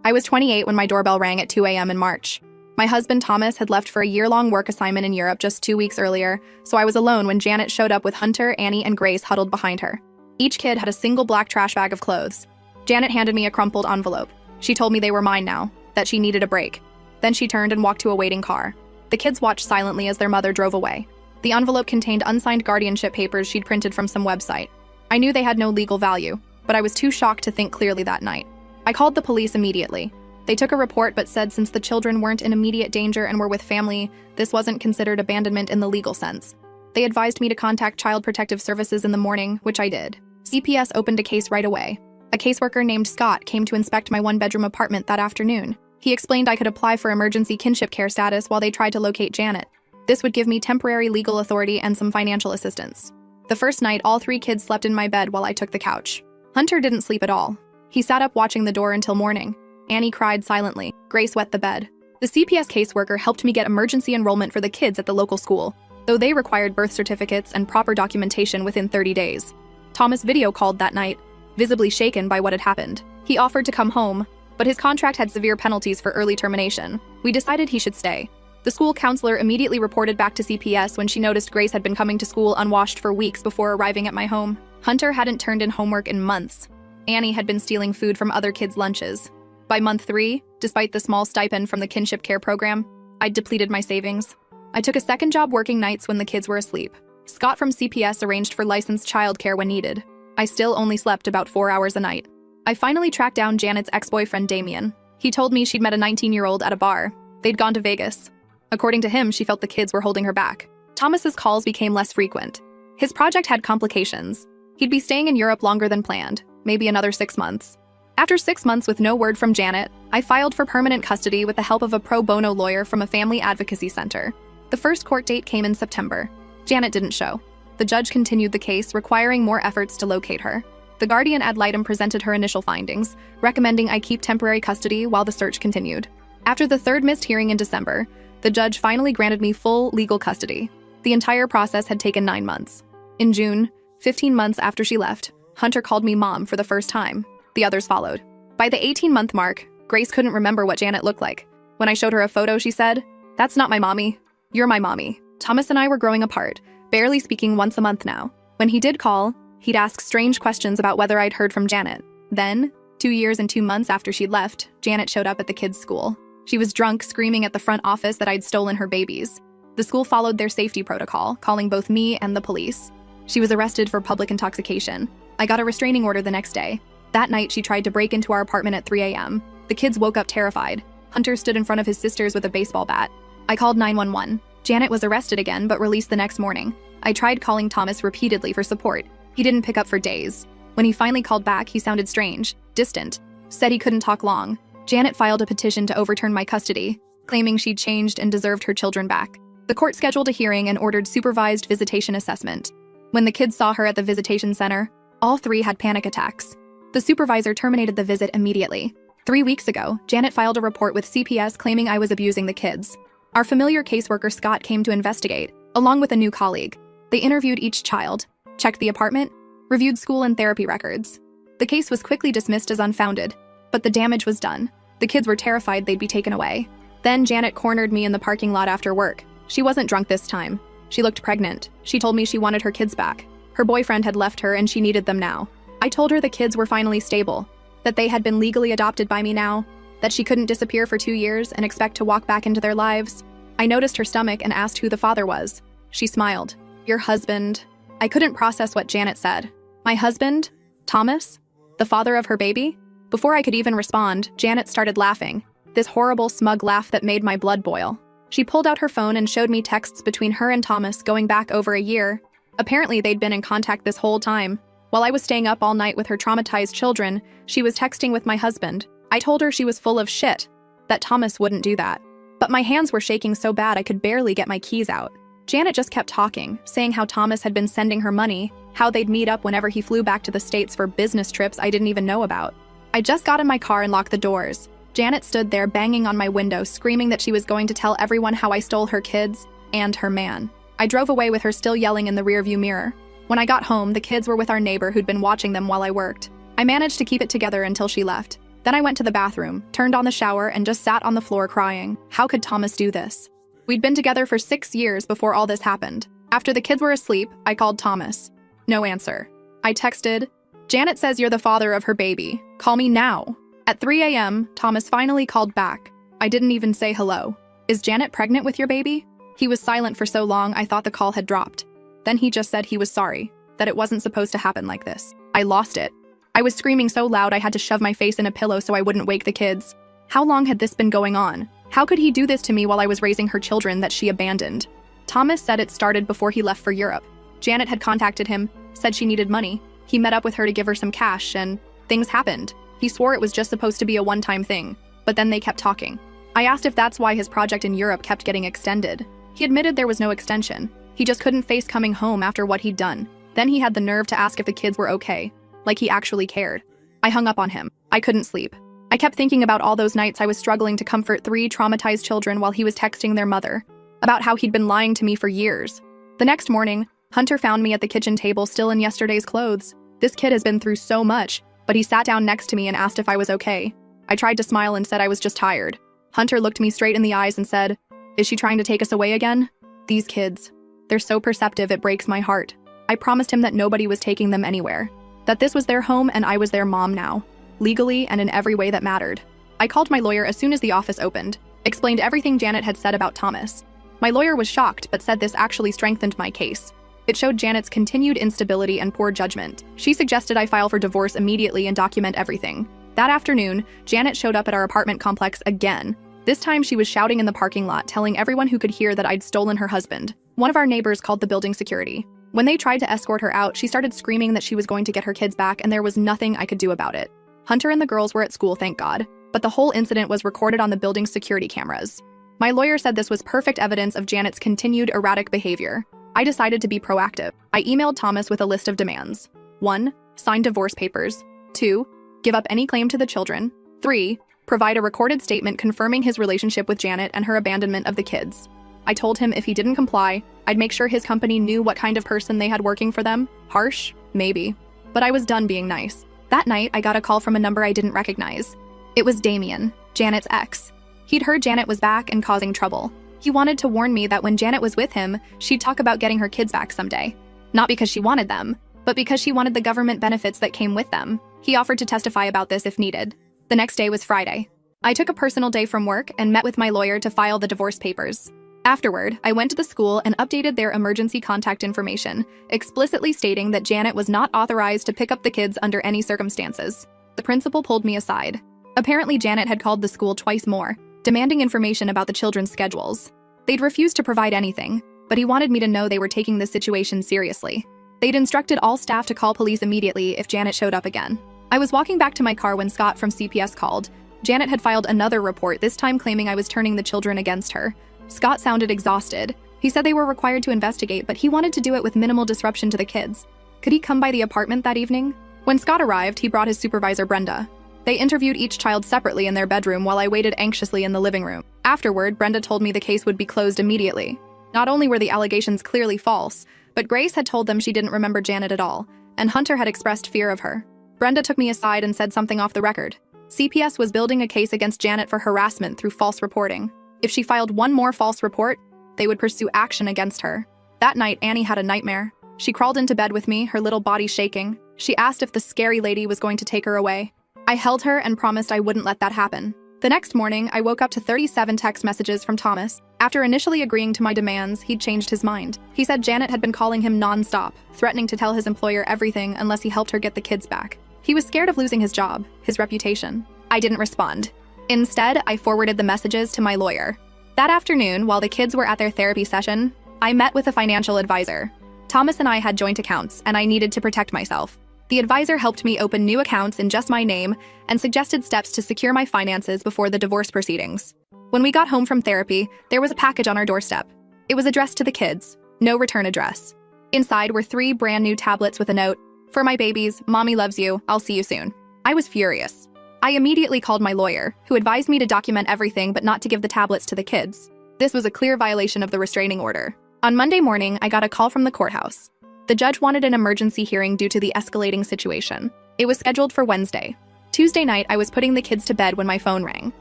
I was 28 when my doorbell rang at 2 a.m. in March. My husband Thomas had left for a year-long work assignment in Europe just 2 weeks earlier, so I was alone when Janet showed up with Hunter, Annie, and Grace huddled behind her. Each kid had a single black trash bag of clothes. Janet handed me a crumpled envelope. She told me they were mine now, that she needed a break. Then she turned and walked to a waiting car. The kids watched silently as their mother drove away. The envelope contained unsigned guardianship papers she'd printed from some website. I knew they had no legal value, but I was too shocked to think clearly that night. I called the police immediately. They took a report but said since the children weren't in immediate danger and were with family, this wasn't considered abandonment in the legal sense. They advised me to contact Child Protective Services in the morning, which I did. CPS opened a case right away. A caseworker named Scott came to inspect my one-bedroom apartment that afternoon. He explained I could apply for emergency kinship care status while they tried to locate Janet. This would give me temporary legal authority and some financial assistance. The first night, all 3 kids slept in my bed while I took the couch. Hunter didn't sleep at all. He sat up watching the door until morning. Annie cried silently. Grace wet the bed. The CPS caseworker helped me get emergency enrollment for the kids at the local school, though they required birth certificates and proper documentation within 30 days. Thomas video called that night, visibly shaken by what had happened. He offered to come home, but his contract had severe penalties for early termination. We decided he should stay. The school counselor immediately reported back to CPS when she noticed Grace had been coming to school unwashed for weeks before arriving at my home. Hunter hadn't turned in homework in months. Annie had been stealing food from other kids' lunches. By month 3, despite the small stipend from the kinship care program, I'd depleted my savings. I took a second job working nights when the kids were asleep. Scott from CPS arranged for licensed childcare when needed. I still only slept about 4 hours a night. I finally tracked down Janet's ex-boyfriend Damien. He told me she'd met a 19-year-old at a bar. They'd gone to Vegas. According to him, she felt the kids were holding her back. Thomas's calls became less frequent. His project had complications. He'd be staying in Europe longer than planned, maybe another 6 months. After 6 months with no word from Janet, I filed for permanent custody with the help of a pro bono lawyer from a family advocacy center. The first court date came in September. Janet didn't show. The judge continued the case, requiring more efforts to locate her. The guardian ad litem presented her initial findings, recommending I keep temporary custody while the search continued. After the third missed hearing in December, the judge finally granted me full legal custody. The entire process had taken 9 months. In June, 15 months after she left, Hunter called me mom for the first time. The others followed. By the 18-month mark, Grace couldn't remember what Janet looked like. When I showed her a photo, she said, "That's not my mommy. You're my mommy." Thomas and I were growing apart, barely speaking once a month now. When he did call, he'd ask strange questions about whether I'd heard from Janet. Then, 2 years and 2 months after she'd left, Janet showed up at the kids' school. She was drunk, screaming at the front office that I'd stolen her babies. The school followed their safety protocol, calling both me and the police. She was arrested for public intoxication. I got a restraining order the next day. That night, she tried to break into our apartment at 3 a.m. The kids woke up terrified. Hunter stood in front of his sisters with a baseball bat. I called 911. Janet was arrested again, but released the next morning. I tried calling Thomas repeatedly for support. He didn't pick up for days. When he finally called back, he sounded strange, distant, said he couldn't talk long. Janet filed a petition to overturn my custody, claiming she'd changed and deserved her children back. The court scheduled a hearing and ordered supervised visitation assessment. When the kids saw her at the visitation center, all 3 had panic attacks. The supervisor terminated the visit immediately. 3 weeks ago, Janet filed a report with CPS claiming I was abusing the kids. Our familiar caseworker Scott came to investigate, along with a new colleague. They interviewed each child, checked the apartment, reviewed school and therapy records. The case was quickly dismissed as unfounded, but the damage was done. The kids were terrified they'd be taken away. Then Janet cornered me in the parking lot after work. She wasn't drunk this time. She looked pregnant. She told me she wanted her kids back. Her boyfriend had left her and she needed them now. I told her the kids were finally stable, that they had been legally adopted by me now, that she couldn't disappear for 2 years and expect to walk back into their lives. I noticed her stomach and asked who the father was. She smiled. "Your husband." I couldn't process what Janet said. My husband? Thomas? The father of her baby? Before I could even respond, Janet started laughing, this horrible, smug laugh that made my blood boil. She pulled out her phone and showed me texts between her and Thomas going back over a year. Apparently, they'd been in contact this whole time. While I was staying up all night with her traumatized children, she was texting with my husband. I told her she was full of shit, that Thomas wouldn't do that. But my hands were shaking so bad I could barely get my keys out. Janet just kept talking, saying how Thomas had been sending her money, how they'd meet up whenever he flew back to the States for business trips I didn't even know about. I just got in my car and locked the doors. Janet stood there banging on my window, screaming that she was going to tell everyone how I stole her kids and her man. I drove away with her still yelling in the rearview mirror. When I got home, the kids were with our neighbor who'd been watching them while I worked. I managed to keep it together until she left. Then I went to the bathroom, turned on the shower, and just sat on the floor crying. How could Thomas do this? We'd been together for 6 years before all this happened. After the kids were asleep, I called Thomas. No answer. I texted, "Janet says you're the father of her baby. Call me now." At 3 a.m., Thomas finally called back. I didn't even say hello. "Is Janet pregnant with your baby?" He was silent for so long I thought the call had dropped. Then he just said he was sorry, that it wasn't supposed to happen like this. I lost it. I was screaming so loud I had to shove my face in a pillow so I wouldn't wake the kids. How long had this been going on? How could he do this to me while I was raising her children that she abandoned? Thomas said it started before he left for Europe. Janet had contacted him, said she needed money. He met up with her to give her some cash, and things happened. He swore it was just supposed to be a one-time thing, but then they kept talking. I asked if that's why his project in Europe kept getting extended. He admitted there was no extension. He just couldn't face coming home after what he'd done. Then he had the nerve to ask if the kids were okay, like he actually cared. I hung up on him. I couldn't sleep. I kept thinking about all those nights I was struggling to comfort 3 traumatized children while he was texting their mother, about how he'd been lying to me for years. The next morning, Hunter found me at the kitchen table still in yesterday's clothes. This kid has been through so much, but he sat down next to me and asked if I was okay. I tried to smile and said I was just tired. Hunter looked me straight in the eyes and said, "Is she trying to take us away again?" These kids. They're so perceptive it breaks my heart. I promised him that nobody was taking them anywhere, that this was their home and I was their mom now, legally and in every way that mattered. I called my lawyer as soon as the office opened, explained everything Janet had said about Thomas. My lawyer was shocked but said this actually strengthened my case. It showed Janet's continued instability and poor judgment. She suggested I file for divorce immediately and document everything. That afternoon, Janet showed up at our apartment complex again. This time she was shouting in the parking lot, telling everyone who could hear that I'd stolen her husband. One of our neighbors called the building security. When they tried to escort her out, she started screaming that she was going to get her kids back and there was nothing I could do about it. Hunter and the girls were at school, thank God, but the whole incident was recorded on the building's security cameras. My lawyer said this was perfect evidence of Janet's continued erratic behavior. I decided to be proactive. I emailed Thomas with a list of demands. 1. Sign divorce papers. 2. Give up any claim to the children. 3. Provide a recorded statement confirming his relationship with Janet and her abandonment of the kids. I told him if he didn't comply, I'd make sure his company knew what kind of person they had working for them. Harsh? Maybe. But I was done being nice. That night, I got a call from a number I didn't recognize. It was Damien, Janet's ex. He'd heard Janet was back and causing trouble. He wanted to warn me that when Janet was with him, she'd talk about getting her kids back someday. Not because she wanted them, but because she wanted the government benefits that came with them. He offered to testify about this if needed. The next day was Friday. I took a personal day from work and met with my lawyer to file the divorce papers. Afterward, I went to the school and updated their emergency contact information, explicitly stating that Janet was not authorized to pick up the kids under any circumstances. The principal pulled me aside. Apparently, Janet had called the school twice more, demanding information about the children's schedules. They'd refused to provide anything, but he wanted me to know they were taking this situation seriously. They'd instructed all staff to call police immediately if Janet showed up again. I was walking back to my car when Scott from CPS called. Janet had filed another report, this time claiming I was turning the children against her. Scott sounded exhausted. He said they were required to investigate, but he wanted to do it with minimal disruption to the kids. Could he come by the apartment that evening? When Scott arrived, he brought his supervisor, Brenda. They interviewed each child separately in their bedroom while I waited anxiously in the living room. Afterward, Brenda told me the case would be closed immediately. Not only were the allegations clearly false, but Grace had told them she didn't remember Janet at all, and Hunter had expressed fear of her. Brenda took me aside and said something off the record. CPS was building a case against Janet for harassment through false reporting. If she filed one more false report, they would pursue action against her. That night, Annie had a nightmare. She crawled into bed with me, her little body shaking. She asked if the scary lady was going to take her away. I held her and promised I wouldn't let that happen. The next morning, I woke up to 37 text messages from Thomas. After initially agreeing to my demands, he'd changed his mind. He said Janet had been calling him non-stop, threatening to tell his employer everything unless he helped her get the kids back. He was scared of losing his job, his reputation. I didn't respond. Instead, I forwarded the messages to my lawyer. That afternoon, while the kids were at their therapy session, I met with a financial advisor. Thomas and I had joint accounts, and I needed to protect myself. The advisor helped me open new accounts in just my name and suggested steps to secure my finances before the divorce proceedings. When we got home from therapy, there was a package on our doorstep. It was addressed to the kids, no return address. Inside were 3 brand new tablets with a note, "For my babies, Mommy loves you, I'll see you soon." I was furious. I immediately called my lawyer, who advised me to document everything but not to give the tablets to the kids. This was a clear violation of the restraining order. On Monday morning, I got a call from the courthouse. The judge wanted an emergency hearing due to the escalating situation. It was scheduled for Wednesday. Tuesday night, I was putting the kids to bed when my phone rang.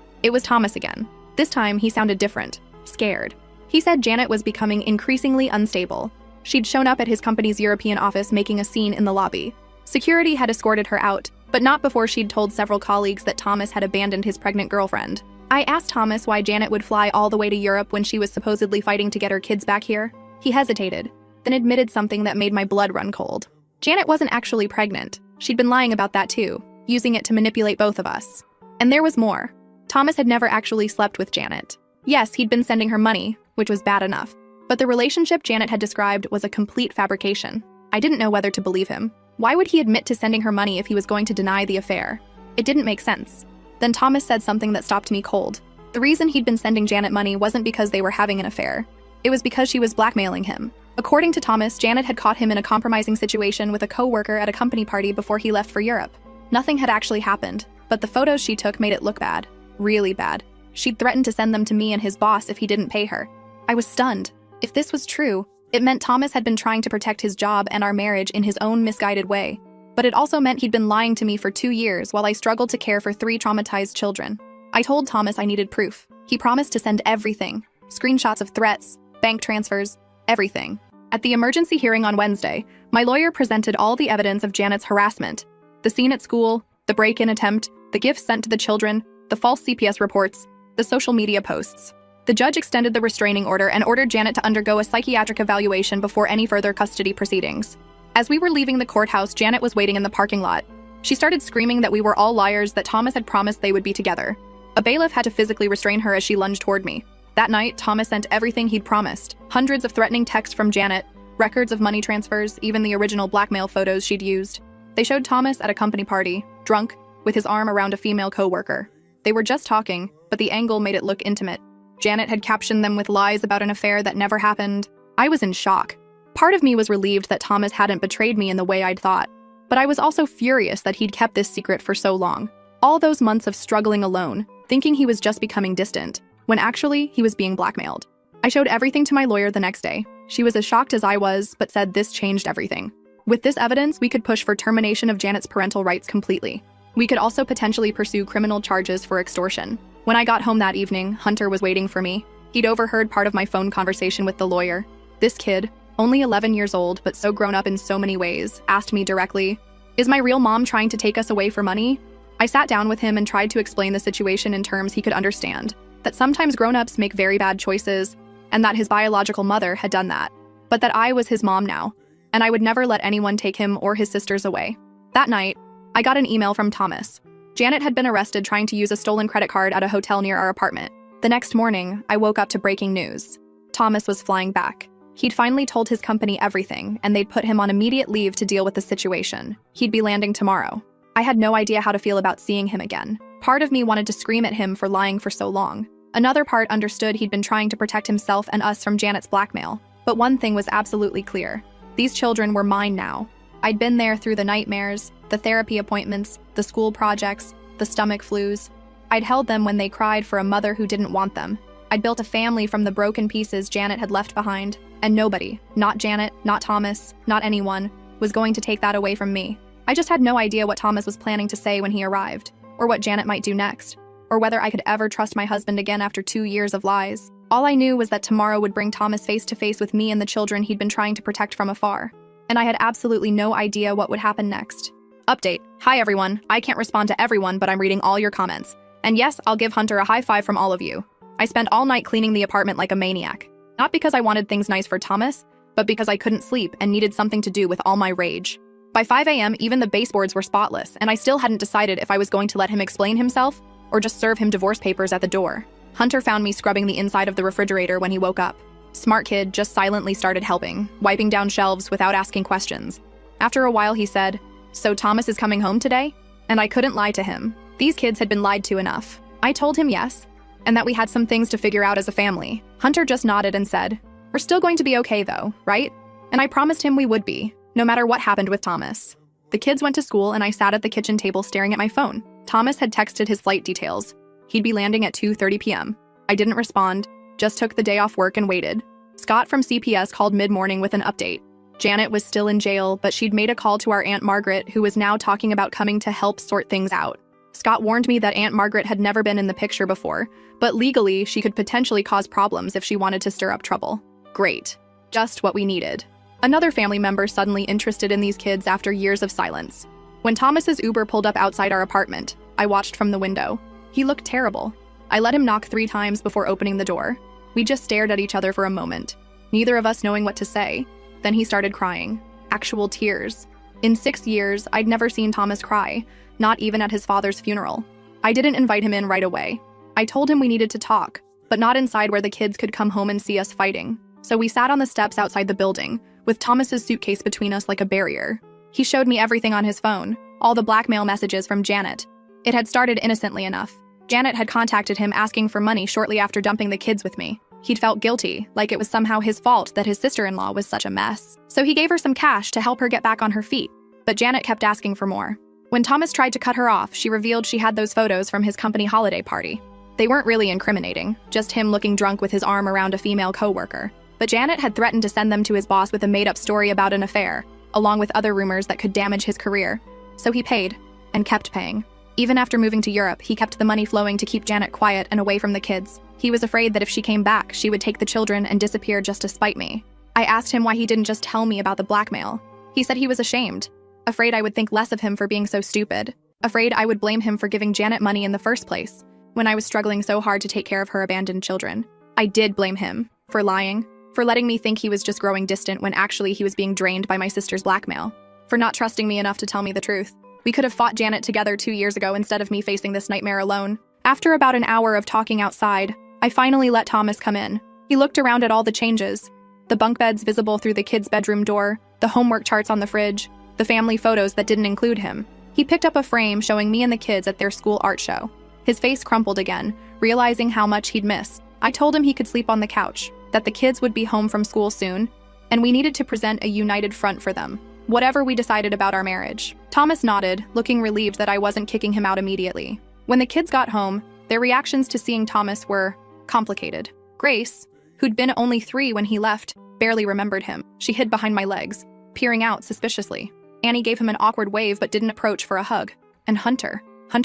It was Thomas again. This time, he sounded different, scared. He said Janet was becoming increasingly unstable. She'd shown up at his company's European office making a scene in the lobby. Security had escorted her out, but not before she'd told several colleagues that Thomas had abandoned his pregnant girlfriend. I asked Thomas why Janet would fly all the way to Europe when she was supposedly fighting to get her kids back here. He hesitated, then admitted something that made my blood run cold. Janet wasn't actually pregnant. She'd been lying about that too, using it to manipulate both of us. And there was more. Thomas had never actually slept with Janet. Yes, he'd been sending her money, which was bad enough. But the relationship Janet had described was a complete fabrication. I didn't know whether to believe him. Why would he admit to sending her money if he was going to deny the affair? It didn't make sense. Then Thomas said something that stopped me cold. The reason he'd been sending Janet money wasn't because they were having an affair. It was because she was blackmailing him. According to Thomas, Janet had caught him in a compromising situation with a co-worker at a company party before he left for Europe. Nothing had actually happened, but the photos she took made it look bad. Really bad. She'd threatened to send them to me and his boss if he didn't pay her. I was stunned. If this was true, it meant Thomas had been trying to protect his job and our marriage in his own misguided way. But it also meant he'd been lying to me for 2 years while I struggled to care for 3 traumatized children. I told Thomas I needed proof. He promised to send everything. Screenshots of threats, bank transfers, everything. At the emergency hearing on Wednesday, my lawyer presented all the evidence of Janet's harassment. The scene at school, the break-in attempt, the gifts sent to the children, the false CPS reports, the social media posts. The judge extended the restraining order and ordered Janet to undergo a psychiatric evaluation before any further custody proceedings. As we were leaving the courthouse, Janet was waiting in the parking lot. She started screaming that we were all liars, that Thomas had promised they would be together. A bailiff had to physically restrain her as she lunged toward me. That night, Thomas sent everything he'd promised. Hundreds of threatening texts from Janet, records of money transfers, even the original blackmail photos she'd used. They showed Thomas at a company party, drunk, with his arm around a female co-worker. They were just talking, but the angle made it look intimate. Janet had captioned them with lies about an affair that never happened. I was in shock. Part of me was relieved that Thomas hadn't betrayed me in the way I'd thought, but I was also furious that he'd kept this secret for so long. All those months of struggling alone, thinking he was just becoming distant, when actually he was being blackmailed. I showed everything to my lawyer the next day. She was as shocked as I was, but said this changed everything. With this evidence, we could push for termination of Janet's parental rights completely. We could also potentially pursue criminal charges for extortion. When I got home that evening, Hunter was waiting for me. He'd overheard part of my phone conversation with the lawyer. This kid, only 11 years old but so grown up in so many ways, asked me directly, "Is my real mom trying to take us away for money?" I sat down with him and tried to explain the situation in terms he could understand, that sometimes grown-ups make very bad choices, and that his biological mother had done that, but that I was his mom now, and I would never let anyone take him or his sisters away. That night, I got an email from Thomas. Janet had been arrested trying to use a stolen credit card at a hotel near our apartment. The next morning, I woke up to breaking news. Thomas was flying back. He'd finally told his company everything, and they'd put him on immediate leave to deal with the situation. He'd be landing tomorrow. I had no idea how to feel about seeing him again. Part of me wanted to scream at him for lying for so long. Another part understood he'd been trying to protect himself and us from Janet's blackmail. But one thing was absolutely clear. These children were mine now. I'd been there through the nightmares, the therapy appointments, the school projects, the stomach flus. I'd held them when they cried for a mother who didn't want them. I'd built a family from the broken pieces Janet had left behind, and nobody, not Janet, not Thomas, not anyone, was going to take that away from me. I just had no idea what Thomas was planning to say when he arrived, or what Janet might do next, or whether I could ever trust my husband again after 2 years of lies. All I knew was that tomorrow would bring Thomas face to face with me and the children he'd been trying to protect from afar, and I had absolutely no idea what would happen next. Update. Hi everyone. I can't respond to everyone, but I'm reading all your comments. And yes, I'll give Hunter a high five from all of you. I spent all night cleaning the apartment like a maniac. Not because I wanted things nice for Thomas, but because I couldn't sleep and needed something to do with all my rage. By 5 a.m., even the baseboards were spotless, and I still hadn't decided if I was going to let him explain himself or just serve him divorce papers at the door. Hunter found me scrubbing the inside of the refrigerator when he woke up. Smart kid just silently started helping, wiping down shelves without asking questions. After a while, he said, "So Thomas is coming home today?" And I couldn't lie to him. These kids had been lied to enough. I told him yes, and that we had some things to figure out as a family. Hunter just nodded and said, "We're still going to be okay though, right?" And I promised him we would be, no matter what happened with Thomas. The kids went to school and I sat at the kitchen table staring at my phone. Thomas had texted his flight details. He'd be landing at 2:30 p.m. I didn't respond, just took the day off work and waited. Scott from CPS called mid-morning with an update. Janet was still in jail, but she'd made a call to our Aunt Margaret, who was now talking about coming to help sort things out. Scott warned me that Aunt Margaret had never been in the picture before, but legally, she could potentially cause problems if she wanted to stir up trouble. Great. Just what we needed. Another family member suddenly interested in these kids after years of silence. When Thomas's Uber pulled up outside our apartment, I watched from the window. He looked terrible. I let him knock 3 times before opening the door. We just stared at each other for a moment, neither of us knowing what to say. Then he started crying. Actual tears. In 6 years, I'd never seen Thomas cry, not even at his father's funeral. I didn't invite him in right away. I told him we needed to talk, but not inside where the kids could come home and see us fighting. So we sat on the steps outside the building, with Thomas's suitcase between us like a barrier. He showed me everything on his phone, all the blackmail messages from Janet. It had started innocently enough. Janet had contacted him asking for money shortly after dumping the kids with me. He'd felt guilty, like it was somehow his fault that his sister-in-law was such a mess. So he gave her some cash to help her get back on her feet. But Janet kept asking for more. When Thomas tried to cut her off, she revealed she had those photos from his company holiday party. They weren't really incriminating, just him looking drunk with his arm around a female coworker. But Janet had threatened to send them to his boss with a made-up story about an affair, along with other rumors that could damage his career. So he paid, and kept paying. Even after moving to Europe, he kept the money flowing to keep Janet quiet and away from the kids. He was afraid that if she came back, she would take the children and disappear just to spite me. I asked him why he didn't just tell me about the blackmail. He said he was ashamed, afraid I would think less of him for being so stupid, afraid I would blame him for giving Janet money in the first place, when I was struggling so hard to take care of her abandoned children. I did blame him, for lying, for letting me think he was just growing distant when actually he was being drained by my sister's blackmail, for not trusting me enough to tell me the truth. We could have fought Janet together 2 years ago instead of me facing this nightmare alone. After about an hour of talking outside, I finally let Thomas come in. He looked around at all the changes, the bunk beds visible through the kids' bedroom door, the homework charts on the fridge, the family photos that didn't include him. He picked up a frame showing me and the kids at their school art show. His face crumpled again, realizing how much he'd missed. I told him he could sleep on the couch, that the kids would be home from school soon, and we needed to present a united front for them, whatever we decided about our marriage. Thomas nodded, looking relieved that I wasn't kicking him out immediately. When the kids got home, their reactions to seeing Thomas were complicated. Grace, who'd been only 3 when he left, barely remembered him. She hid behind my legs, peering out suspiciously. Annie gave him an awkward wave but didn't approach for a hug. And Hunter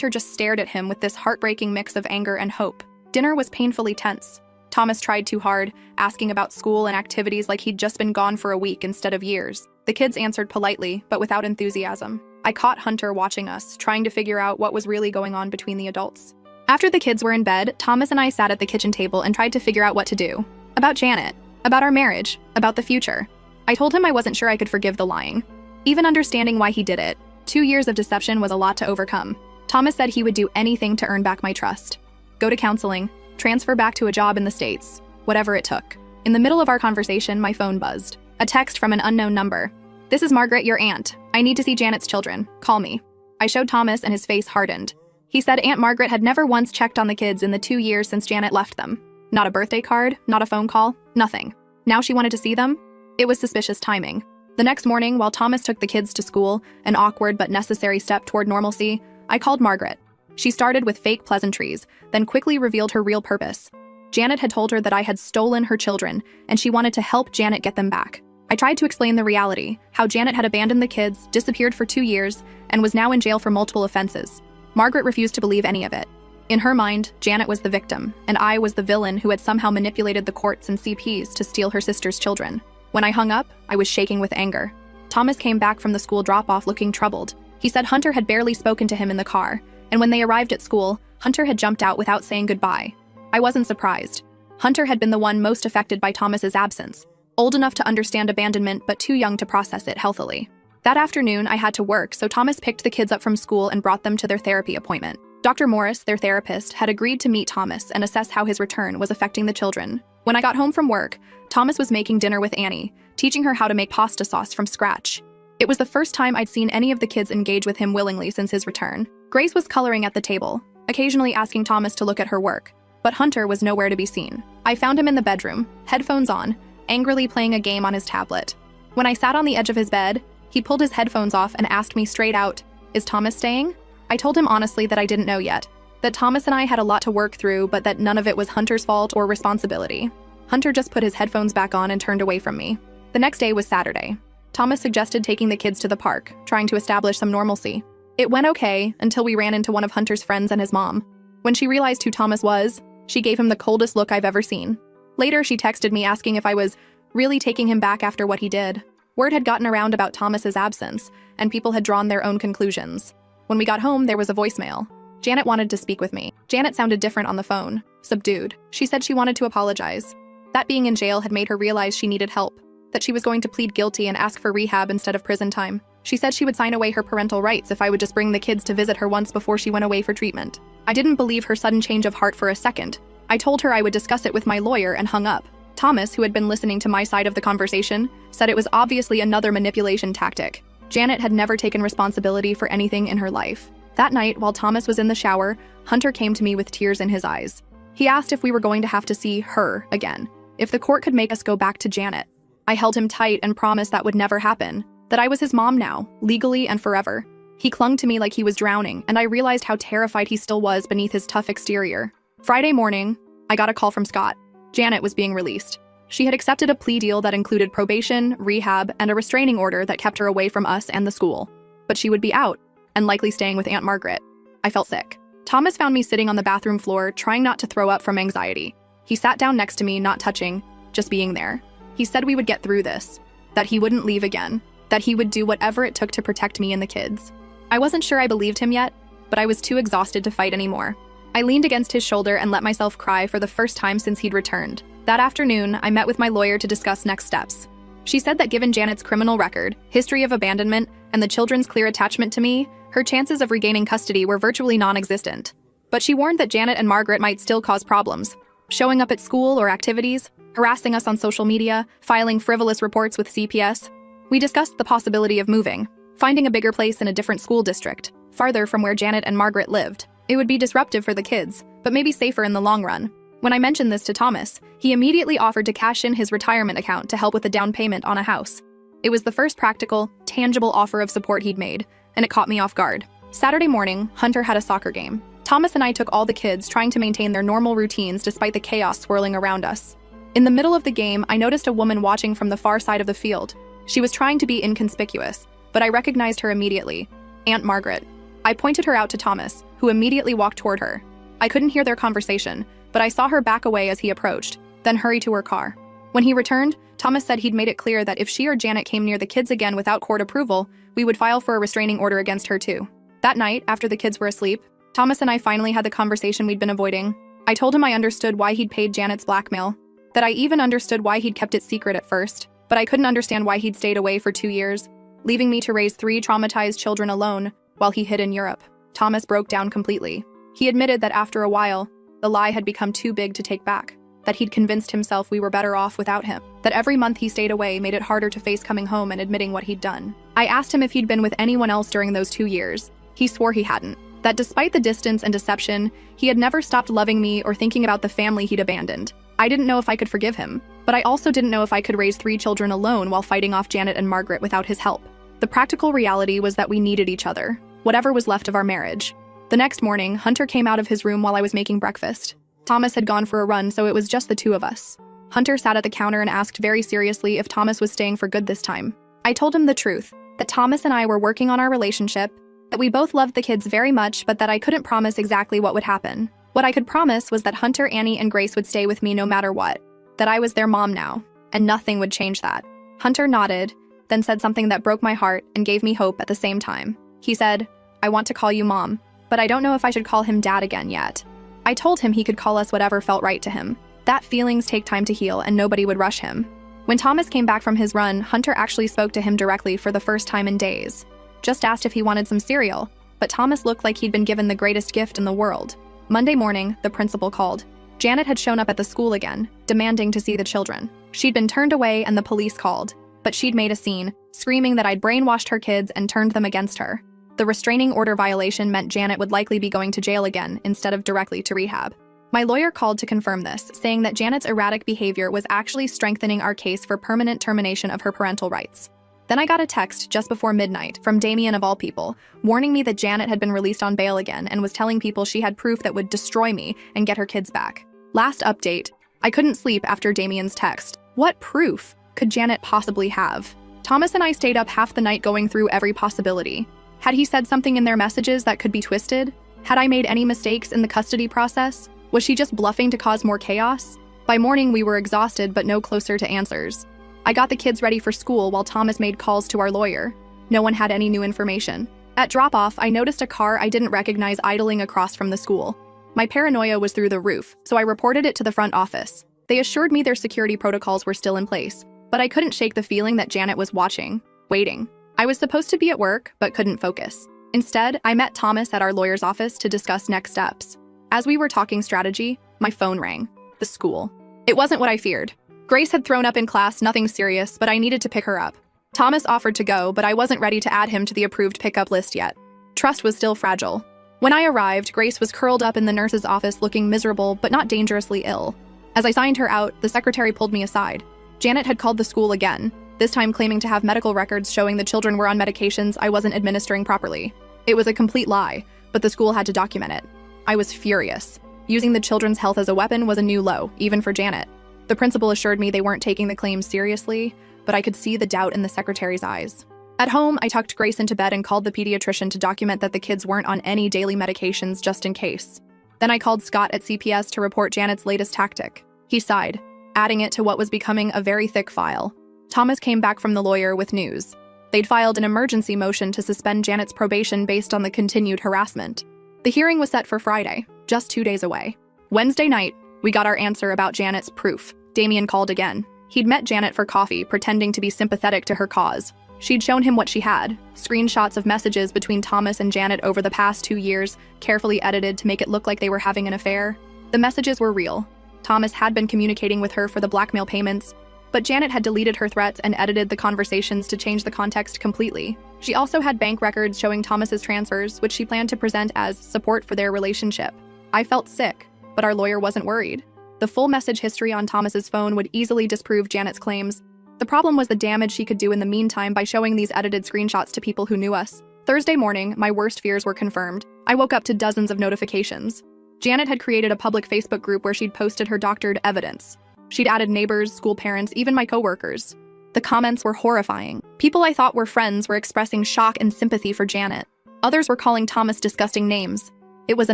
just stared at him with this heartbreaking mix of anger and hope. Dinner was painfully tense. Thomas tried too hard, asking about school and activities like he'd just been gone for a week instead of years. The kids answered politely, but without enthusiasm. I caught Hunter watching us, trying to figure out what was really going on between the adults. After the kids were in bed, Thomas and I sat at the kitchen table and tried to figure out what to do. About Janet, about our marriage, about the future. I told him I wasn't sure I could forgive the lying. Even understanding why he did it, 2 years of deception was a lot to overcome. Thomas said he would do anything to earn back my trust. Go to counseling, transfer back to a job in the States, whatever it took. In the middle of our conversation, my phone buzzed. A text from an unknown number. "This is Margaret, your aunt. I need to see Janet's children. Call me." I showed Thomas and his face hardened. He said Aunt Margaret had never once checked on the kids in the 2 years since Janet left them. Not a birthday card, not a phone call, nothing. Now she wanted to see them? It was suspicious timing. The next morning, while Thomas took the kids to school, an awkward but necessary step toward normalcy, I called Margaret. She started with fake pleasantries, then quickly revealed her real purpose. Janet had told her that I had stolen her children, and she wanted to help Janet get them back. I tried to explain the reality, how Janet had abandoned the kids, disappeared for 2 years, and was now in jail for multiple offenses. Margaret refused to believe any of it. In her mind, Janet was the victim, and I was the villain who had somehow manipulated the courts and CPs to steal her sister's children. When I hung up, I was shaking with anger. Thomas came back from the school drop-off looking troubled. He said Hunter had barely spoken to him in the car, and when they arrived at school, Hunter had jumped out without saying goodbye. I wasn't surprised. Hunter had been the one most affected by Thomas's absence, old enough to understand abandonment but too young to process it healthily. That afternoon, I had to work, so Thomas picked the kids up from school and brought them to their therapy appointment. Dr. Morris, their therapist, had agreed to meet Thomas and assess how his return was affecting the children. When I got home from work, Thomas was making dinner with Annie, teaching her how to make pasta sauce from scratch. It was the first time I'd seen any of the kids engage with him willingly since his return. Grace was coloring at the table, occasionally asking Thomas to look at her work, but Hunter was nowhere to be seen. I found him in the bedroom, headphones on, angrily playing a game on his tablet. When I sat on the edge of his bed, he pulled his headphones off and asked me straight out, "Is Thomas staying?" I told him honestly that I didn't know yet, that Thomas and I had a lot to work through, but that none of it was Hunter's fault or responsibility. Hunter just put his headphones back on and turned away from me. The next day was Saturday. Thomas suggested taking the kids to the park, trying to establish some normalcy. It went okay until we ran into one of Hunter's friends and his mom. When she realized who Thomas was, she gave him the coldest look I've ever seen. Later, she texted me asking if I was really taking him back after what he did. Word had gotten around about Thomas's absence, and people had drawn their own conclusions. When we got home, there was a voicemail. Janet wanted to speak with me. Janet sounded different on the phone, subdued. She said she wanted to apologize. That being in jail had made her realize she needed help, that she was going to plead guilty and ask for rehab instead of prison time. She said she would sign away her parental rights if I would just bring the kids to visit her once before she went away for treatment. I didn't believe her sudden change of heart for a second. I told her I would discuss it with my lawyer and hung up. Thomas, who had been listening to my side of the conversation, said it was obviously another manipulation tactic. Janet had never taken responsibility for anything in her life. That night, while Thomas was in the shower, Hunter came to me with tears in his eyes. He asked if we were going to have to see her again, if the court could make us go back to Janet. I held him tight and promised that would never happen, that I was his mom now, legally and forever. He clung to me like he was drowning, and I realized how terrified he still was beneath his tough exterior. Friday morning, I got a call from Scott. Janet was being released. She had accepted a plea deal that included probation, rehab, and a restraining order that kept her away from us and the school. But she would be out, and likely staying with Aunt Margaret. I felt sick. Thomas found me sitting on the bathroom floor, trying not to throw up from anxiety. He sat down next to me, not touching, just being there. He said we would get through this, that he wouldn't leave again, that he would do whatever it took to protect me and the kids. I wasn't sure I believed him yet, but I was too exhausted to fight anymore. I leaned against his shoulder and let myself cry for the first time since he'd returned. That afternoon, I met with my lawyer to discuss next steps. She said that given Janet's criminal record, history of abandonment, and the children's clear attachment to me, her chances of regaining custody were virtually non-existent. But she warned that Janet and Margaret might still cause problems, showing up at school or activities, harassing us on social media, filing frivolous reports with CPS. We discussed the possibility of moving, finding a bigger place in a different school district, farther from where Janet and Margaret lived. It would be disruptive for the kids, but maybe safer in the long run. When I mentioned this to Thomas, he immediately offered to cash in his retirement account to help with the down payment on a house. It was the first practical, tangible offer of support he'd made, and it caught me off guard. Saturday morning, Hunter had a soccer game. Thomas and I took all the kids, trying to maintain their normal routines despite the chaos swirling around us. In the middle of the game, I noticed a woman watching from the far side of the field. She was trying to be inconspicuous, but I recognized her immediately. Aunt Margaret. I pointed her out to Thomas, who immediately walked toward her. I couldn't hear their conversation, but I saw her back away as he approached, then hurry to her car. When he returned, Thomas said he'd made it clear that if she or Janet came near the kids again without court approval, we would file for a restraining order against her too. That night, after the kids were asleep, Thomas and I finally had the conversation we'd been avoiding. I told him I understood why he'd paid Janet's blackmail, that I even understood why he'd kept it secret at first, but I couldn't understand why he'd stayed away for 2 years, leaving me to raise 3 traumatized children alone while he hid in Europe. Thomas broke down completely. He admitted that after a while, the lie had become too big to take back, that he'd convinced himself we were better off without him, that every month he stayed away made it harder to face coming home and admitting what he'd done. I asked him if he'd been with anyone else during those 2 years. He swore he hadn't, that despite the distance and deception, he had never stopped loving me or thinking about the family he'd abandoned. I didn't know if I could forgive him, but I also didn't know if I could raise 3 children alone while fighting off Janet and Margaret without his help. The practical reality was that we needed each other, whatever was left of our marriage. The next morning, Hunter came out of his room while I was making breakfast. Thomas had gone for a run, so it was just the 2 of us. Hunter sat at the counter and asked very seriously if Thomas was staying for good this time. I told him the truth, that Thomas and I were working on our relationship, that we both loved the kids very much, but that I couldn't promise exactly what would happen. What I could promise was that Hunter, Annie, and Grace would stay with me no matter what, that I was their mom now, and nothing would change that. Hunter nodded, then said something that broke my heart and gave me hope at the same time. He said, "I want to call you Mom, but I don't know if I should call him Dad again yet." I told him he could call us whatever felt right to him, that feelings take time to heal and nobody would rush him. When Thomas came back from his run, Hunter actually spoke to him directly for the first time in days. Just asked if he wanted some cereal, but Thomas looked like he'd been given the greatest gift in the world. Monday morning, the principal called. Janet had shown up at the school again, demanding to see the children. She'd been turned away and the police called, but she'd made a scene, screaming that I'd brainwashed her kids and turned them against her. The restraining order violation meant Janet would likely be going to jail again instead of directly to rehab. My lawyer called to confirm this, saying that Janet's erratic behavior was actually strengthening our case for permanent termination of her parental rights. Then I got a text just before midnight from Damien of all people, warning me that Janet had been released on bail again and was telling people she had proof that would destroy me and get her kids back. Last update, I couldn't sleep after Damien's text. What proof could Janet possibly have? Thomas and I stayed up half the night going through every possibility. Had he said something in their messages that could be twisted? Had I made any mistakes in the custody process? Was she just bluffing to cause more chaos? By morning, we were exhausted but no closer to answers. I got the kids ready for school while Thomas made calls to our lawyer. No one had any new information. At drop-off, I noticed a car I didn't recognize idling across from the school. My paranoia was through the roof, so I reported it to the front office. They assured me their security protocols were still in place, but I couldn't shake the feeling that Janet was watching, waiting. I was supposed to be at work, but couldn't focus. Instead, I met Thomas at our lawyer's office to discuss next steps. As we were talking strategy, my phone rang. The school. It wasn't what I feared. Grace had thrown up in class, nothing serious, but I needed to pick her up. Thomas offered to go, but I wasn't ready to add him to the approved pickup list yet. Trust was still fragile. When I arrived, Grace was curled up in the nurse's office looking miserable but not dangerously ill. As I signed her out, the secretary pulled me aside. Janet had called the school again, this time claiming to have medical records showing the children were on medications I wasn't administering properly. It was a complete lie, but the school had to document it. I was furious. Using the children's health as a weapon was a new low, even for Janet. The principal assured me they weren't taking the claims seriously, but I could see the doubt in the secretary's eyes. At home, I tucked Grace into bed and called the pediatrician to document that the kids weren't on any daily medications just in case. Then I called Scott at CPS to report Janet's latest tactic. He sighed, adding it to what was becoming a very thick file. Thomas came back from the lawyer with news. They'd filed an emergency motion to suspend Janet's probation based on the continued harassment. The hearing was set for Friday, just 2 days away. Wednesday night, we got our answer about Janet's proof. Damien called again. He'd met Janet for coffee, pretending to be sympathetic to her cause. She'd shown him what she had, screenshots of messages between Thomas and Janet over the past 2 years, carefully edited to make it look like they were having an affair. The messages were real. Thomas had been communicating with her for the blackmail payments, but Janet had deleted her threats and edited the conversations to change the context completely. She also had bank records showing Thomas's transfers, which she planned to present as support for their relationship. I felt sick, but our lawyer wasn't worried. The full message history on Thomas's phone would easily disprove Janet's claims. The problem was the damage she could do in the meantime by showing these edited screenshots to people who knew us. Thursday morning, my worst fears were confirmed. I woke up to dozens of notifications. Janet had created a public Facebook group where she'd posted her doctored evidence. She'd added neighbors, school parents, even my coworkers. The comments were horrifying. People I thought were friends were expressing shock and sympathy for Janet. Others were calling Thomas disgusting names. It was a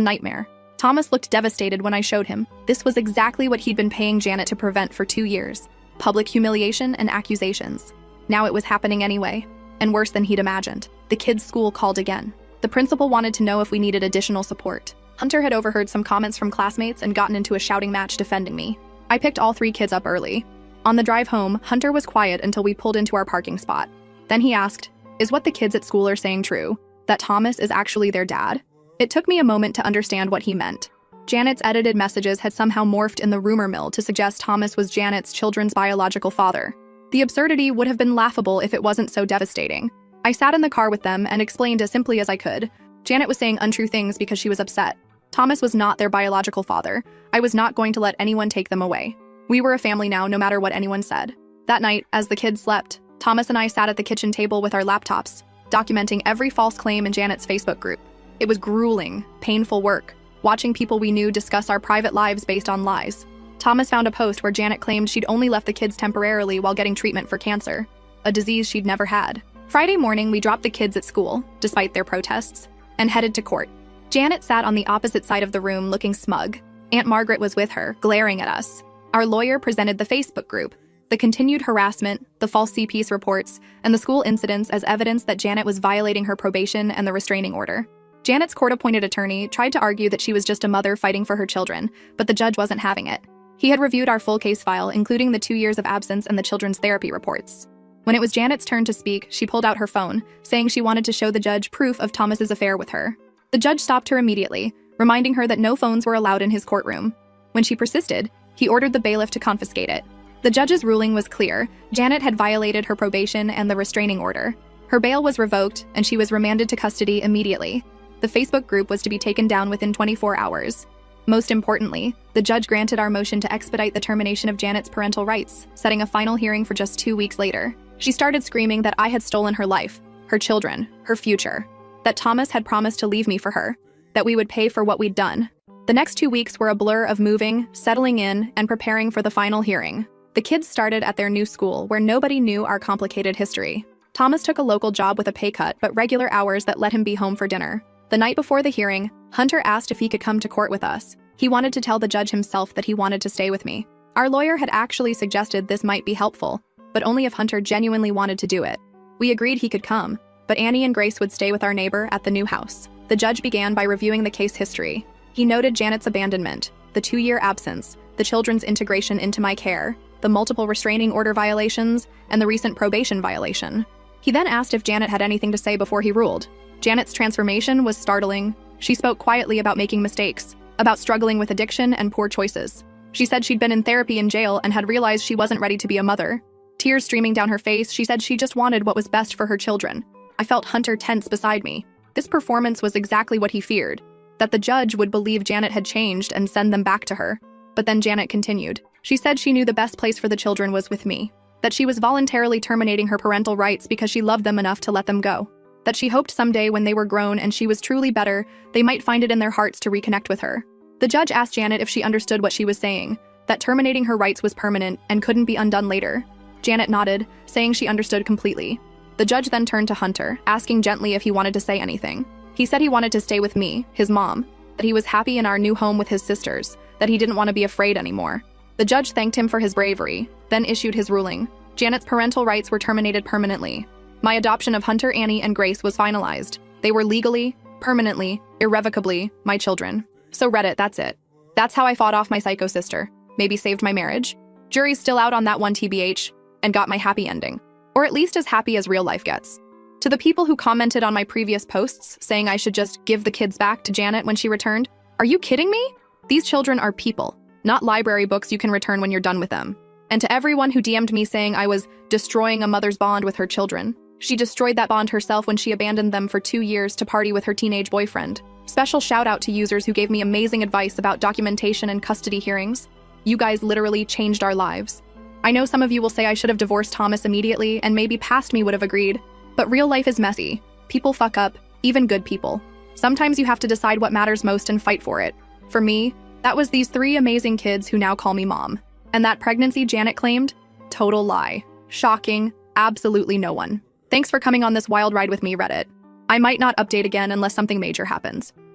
nightmare. Thomas looked devastated when I showed him. This was exactly what he'd been paying Janet to prevent for 2 years. Public humiliation and accusations. Now it was happening anyway, and worse than he'd imagined. The kids' school called again. The principal wanted to know if we needed additional support. Hunter had overheard some comments from classmates and gotten into a shouting match defending me. I picked all 3 kids up early. On the drive home, Hunter was quiet until we pulled into our parking spot. Then he asked, "Is what the kids at school are saying true? That Thomas is actually their dad?" It took me a moment to understand what he meant. Janet's edited messages had somehow morphed in the rumor mill to suggest Thomas was Janet's children's biological father. The absurdity would have been laughable if it wasn't so devastating. I sat in the car with them and explained as simply as I could. Janet was saying untrue things because she was upset. Thomas was not their biological father. I was not going to let anyone take them away. We were a family now, no matter what anyone said. That night, as the kids slept, Thomas and I sat at the kitchen table with our laptops, documenting every false claim in Janet's Facebook group. It was grueling, painful work, watching people we knew discuss our private lives based on lies. Thomas found a post where Janet claimed she'd only left the kids temporarily while getting treatment for cancer, a disease she'd never had. Friday morning, we dropped the kids at school, despite their protests, and headed to court. Janet sat on the opposite side of the room looking smug. Aunt Margaret was with her, glaring at us. Our lawyer presented the Facebook group, the continued harassment, the false CPS reports, and the school incidents as evidence that Janet was violating her probation and the restraining order. Janet's court-appointed attorney tried to argue that she was just a mother fighting for her children, but the judge wasn't having it. He had reviewed our full case file, including the 2 years of absence and the children's therapy reports. When it was Janet's turn to speak, she pulled out her phone, saying she wanted to show the judge proof of Thomas's affair with her. The judge stopped her immediately, reminding her that no phones were allowed in his courtroom. When she persisted, he ordered the bailiff to confiscate it. The judge's ruling was clear. Janet had violated her probation and the restraining order. Her bail was revoked, and she was remanded to custody immediately. The Facebook group was to be taken down within 24 hours. Most importantly, the judge granted our motion to expedite the termination of Janet's parental rights, setting a final hearing for just 2 weeks later. She started screaming that I had stolen her life, her children, her future, that Thomas had promised to leave me for her, that we would pay for what we'd done. The next 2 weeks were a blur of moving, settling in, and preparing for the final hearing. The kids started at their new school, where nobody knew our complicated history. Thomas took a local job with a pay cut but regular hours that let him be home for dinner. The night before the hearing, Hunter asked if he could come to court with us. He wanted to tell the judge himself that he wanted to stay with me. Our lawyer had actually suggested this might be helpful, but only if Hunter genuinely wanted to do it. We agreed he could come, but Annie and Grace would stay with our neighbor at the new house. The judge began by reviewing the case history. He noted Janet's abandonment, the 2-year absence, the children's integration into my care, the multiple restraining order violations, and the recent probation violation. He then asked if Janet had anything to say before he ruled. Janet's transformation was startling. She spoke quietly about making mistakes, about struggling with addiction and poor choices. She said she'd been in therapy in jail and had realized she wasn't ready to be a mother. Tears streaming down her face, she said she just wanted what was best for her children. I felt Hunter tense beside me. This performance was exactly what he feared, that the judge would believe Janet had changed and send them back to her. But then Janet continued. She said she knew the best place for the children was with me, that she was voluntarily terminating her parental rights because she loved them enough to let them go, that she hoped someday when they were grown and she was truly better, they might find it in their hearts to reconnect with her. The judge asked Janet if she understood what she was saying, that terminating her rights was permanent and couldn't be undone later. Janet nodded, saying she understood completely. The judge then turned to Hunter, asking gently if he wanted to say anything. He said he wanted to stay with me, his mom, that he was happy in our new home with his sisters, that he didn't want to be afraid anymore. The judge thanked him for his bravery, then issued his ruling. Janet's parental rights were terminated permanently. My adoption of Hunter, Annie, and Grace was finalized. They were legally, permanently, irrevocably my children. So Reddit, that's it. That's how I fought off my psycho sister. Maybe saved my marriage. Jury's still out on that one TBH, and got my happy ending. Or at least as happy as real life gets. To the people who commented on my previous posts saying I should just give the kids back to Janet when she returned, are you kidding me? These children are people, not library books you can return when you're done with them. And to everyone who DM'd me saying I was destroying a mother's bond with her children, she destroyed that bond herself when she abandoned them for 2 years to party with her teenage boyfriend. Special shout out to users who gave me amazing advice about documentation and custody hearings. You guys literally changed our lives. I know some of you will say I should have divorced Thomas immediately, and maybe past me would have agreed, but real life is messy. People fuck up, even good people. Sometimes you have to decide what matters most and fight for it. For me, that was these 3 amazing kids who now call me mom. And that pregnancy Janet claimed? Total lie. Shocking, absolutely no one. Thanks for coming on this wild ride with me, Reddit. I might not update again unless something major happens.